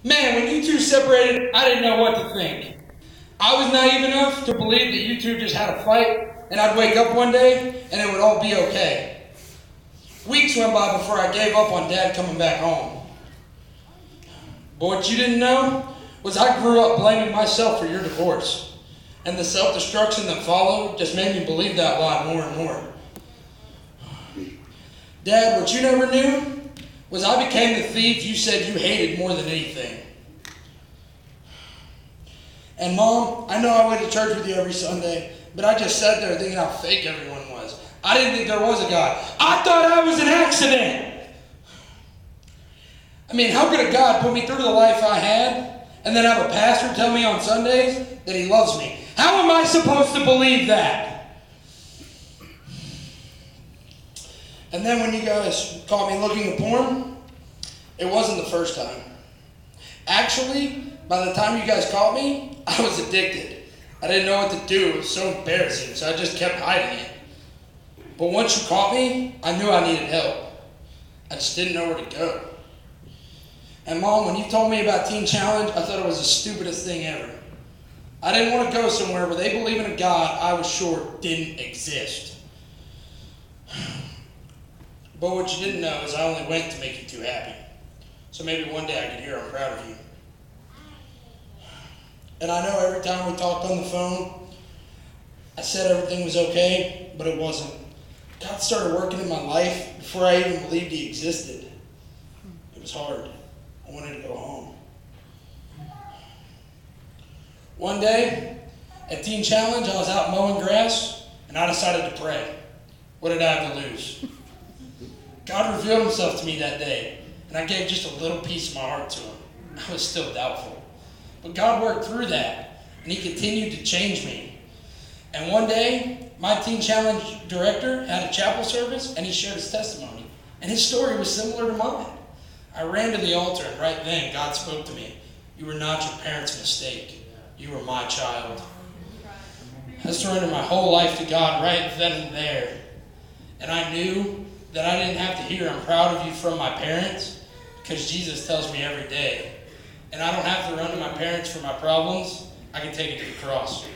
Man, when you two separated, I didn't know what to think. I was naive enough to believe that you two just had a fight, and I'd wake up one day, and it would all be okay. Weeks went by before I gave up on Dad coming back home. But what you didn't know was I grew up blaming myself for your divorce, and the self-destruction that followed just made me believe that lie more and more. Dad, what you never knew was I became the thief you said you hated more than anything. And Mom, I know I went to church with you every Sunday, but I just sat there thinking how fake everyone was. I didn't think there was a God. I thought I was an accident. I mean, how could a God put me through the life I had and then have a pastor tell me on Sundays that he loves me? How am I supposed to believe that? And then when you guys caught me looking at porn, it wasn't the first time. Actually, by the time you guys caught me, I was addicted. I didn't know what to do. It was so embarrassing, so I just kept hiding it. But once you caught me, I knew I needed help. I just didn't know where to go. And Mom, when you told me about Teen Challenge, I thought it was the stupidest thing ever. I didn't want to go somewhere where they believe in a God I was sure didn't exist. But what you didn't know is I only went to make you two happy. So maybe one day I could hear I'm proud of you. And I know every time we talked on the phone, I said everything was okay, but it wasn't. God started working in my life before I even believed he existed. It was hard. I wanted to go home. One day, at Teen Challenge, I was out mowing grass, and I decided to pray. What did I have to lose? God revealed himself to me that day, and I gave just a little piece of my heart to him. I was still doubtful. But God worked through that, and he continued to change me. And one day, my Teen Challenge director had a chapel service, and he shared his testimony. And his story was similar to mine. I ran to the altar, and right then, God spoke to me. You were not your parents' mistake. You were my child. I surrendered my whole life to God right then and there. And I knew that I didn't have to hear I'm proud of you from my parents, because Jesus tells me every day. And I don't have to run to my parents for my problems. I can take it to the cross.